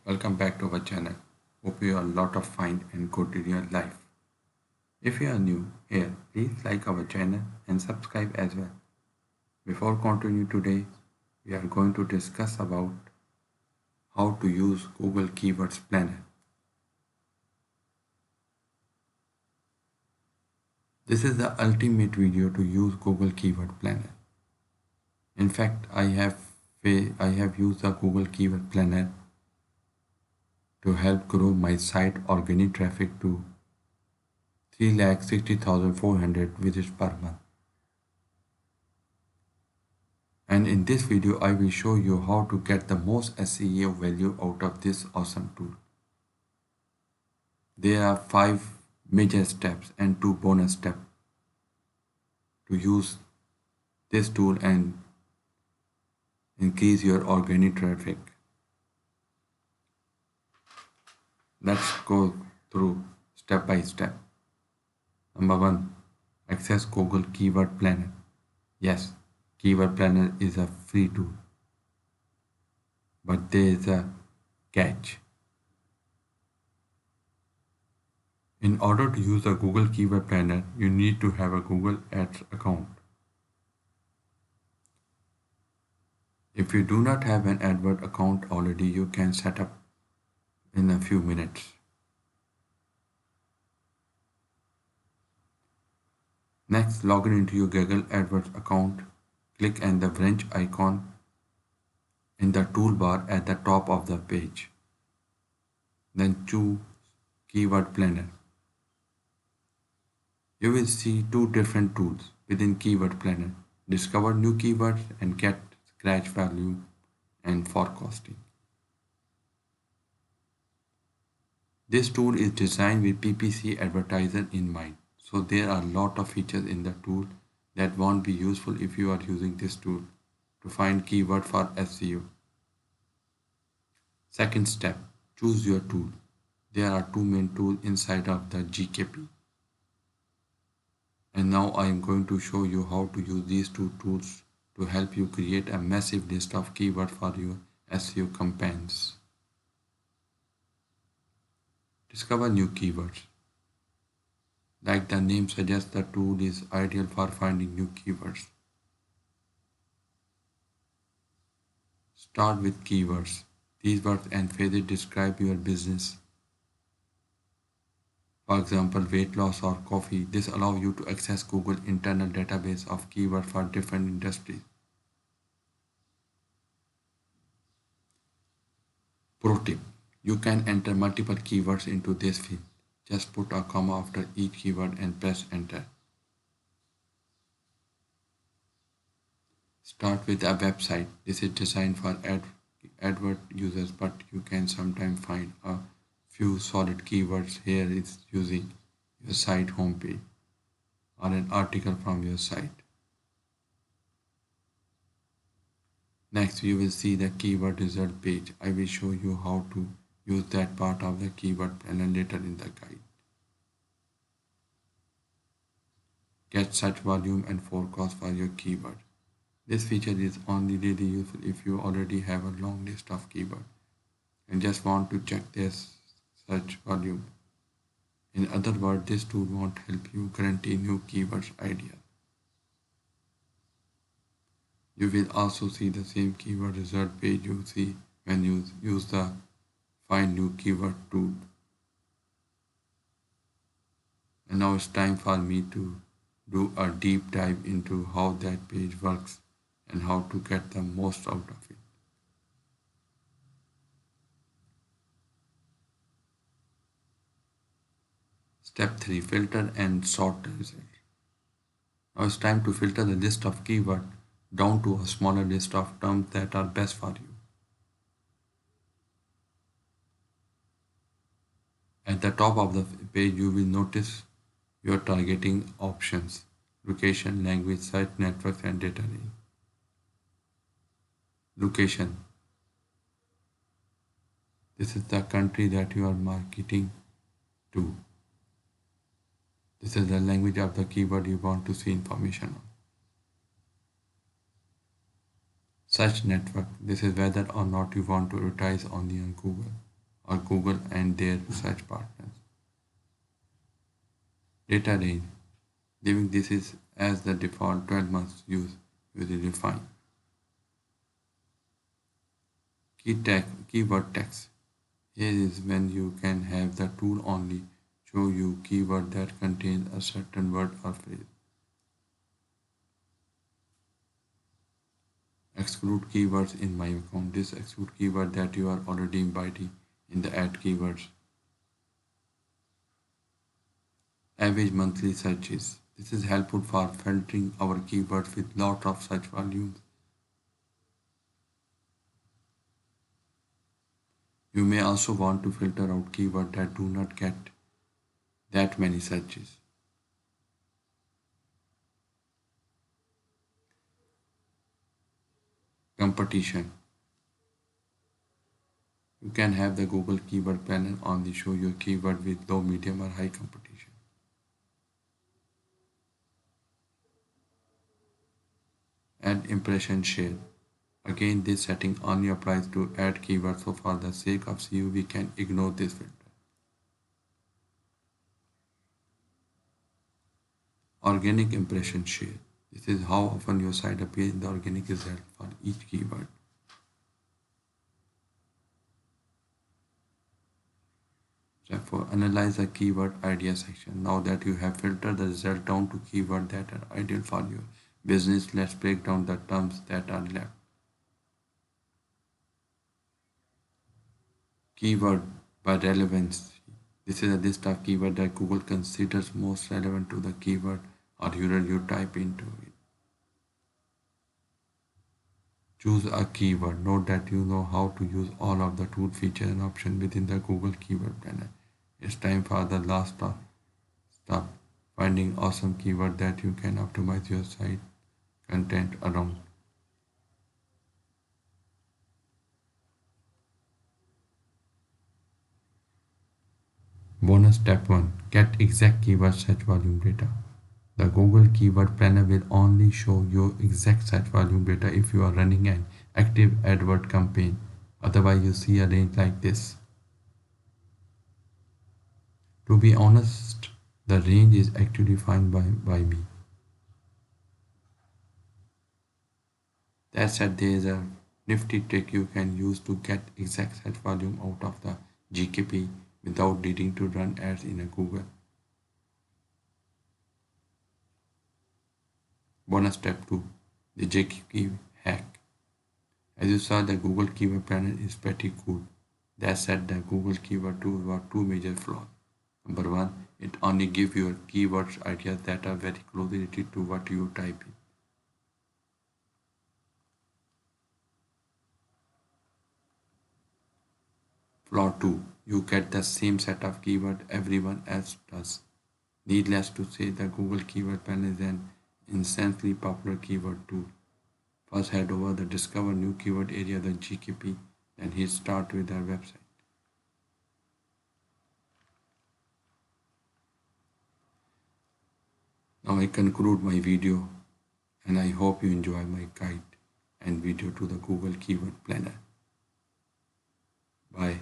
Welcome back to our channel. Hope you are a lot of fine and good in your life. If you are new here, please like our channel and subscribe as well. Before continue today, we are going to discuss about how to use Google Keywords Planner. This is the ultimate video to use Google Keyword Planner. In fact, I have used the Google Keyword Planner to help grow my site organic traffic to 3,60,400 visits per month. And in this video, I will show you how to get the most SEO value out of this awesome tool. There are 5 major steps and 2 bonus steps to use this tool and increase your organic traffic. Let's go through step by step. Number 1. Access Google Keyword Planner. Yes, Keyword Planner is a free tool, but there is a catch. In order to use the Google Keyword Planner, you need to have a Google Ads account. If you do not have an AdWords account already, you can set up in a few minutes. Next, log in into your Google AdWords account. Click on the wrench icon in the toolbar at the top of the page. Then choose Keyword Planner. You will see 2 different tools within Keyword Planner: discover new keywords and get scratch value and forecasting. This tool is designed with PPC advertiser in mind, so there are a lot of features in the tool that won't be useful if you are using this tool to find keyword for SEO. Second step, choose your tool. There are 2 main tools inside of the GKP. And now I am going to show you how to use these 2 tools to help you create a massive list of keywords for your SEO campaigns. Discover new keywords. Like the name suggests, the tool is ideal for finding new keywords. Start with keywords. These words and phrases describe your business. For example, weight loss or coffee. This allows you to access Google internal database of keywords for different industries. Pro tip: you can enter multiple keywords into this field. Just put a comma after each keyword and press enter. Start with a website. This is designed for AdWords users, but you can sometimes find a few solid keywords here is using your site homepage or an article from your site. Next, you will see the keyword result page. I will show you how to use that part of the keyword planner later in the guide. Get search volume and forecast for your keyword. This feature is only really useful if you already have a long list of keywords and just want to check their search volume. In other words, this tool won't help you guarantee new keywords ideas. You will also see the same keyword result page you see when you use the Find New Keyword tool. And now it's time for me to do a deep dive into how that page works and how to get the most out of it. Step 3. Filter and sort the result. Now it's time to filter the list of keywords down to a smaller list of terms that are best for you. At the top of the page, you will notice your targeting options: location, language, search networks, and data range. Location. This is the country that you are marketing to. This is the language of the keyword you want to see information on. Search network. This is whether or not you want to advertise only on Google. or Google and their search partners. Data range. Leaving this is as the default 12 months use usually fine. Keyword text. Here is when you can have the tool only show you keyword that contains a certain word or phrase. Exclude keywords in my account. This exclude keyword that you are already embedding in the add keywords. Average monthly searches. This is helpful for filtering our keywords with lot of search volumes. You may also want to filter out keywords that do not get that many searches. Competition. You can have the Google Keyword Planner only show your keyword with low, medium or high competition. Add impression share. Again, this setting only applies to add keywords, so for the sake of SEO, we can ignore this filter. Organic impression share. This is how often your site appears in the organic result for each keyword. Step 4. Analyze the keyword idea section. Now that you have filtered the result down to keywords that are ideal for your business, let's break down the terms that are left. Keyword by relevance. This is a list of keywords that Google considers most relevant to the keyword or URL you type into it. Choose a keyword. Note that you know how to use all of the tool features and options within the Google Keyword Planner. It's time for the last stop, finding awesome keyword that you can optimize your site content around. Bonus step 1. Get exact keyword search volume data. The Google Keyword Planner will only show your exact search volume data if you are running an active AdWord campaign. Otherwise, you see a range like this. To be honest, the range is actually defined by me. That said, there is a nifty trick you can use to get exact search volume out of the GKP without needing to run ads in a Google. Bonus step 2. The GKP hack. As you saw, the Google Keyword Planner is pretty cool. That said, the Google Keyword Tool got two major flaws. Number 1, it only gives you keywords ideas that are very closely related to what you type in. Flaw 2. You get the same set of keywords everyone else does. Needless to say, the Google Keyword Planner is an insanely popular keyword tool. First, head over the Discover New Keyword area, the GKP, then hit Start with our website. Now I conclude my video and I hope you enjoy my guide and video to the Google Keyword Planner. Bye.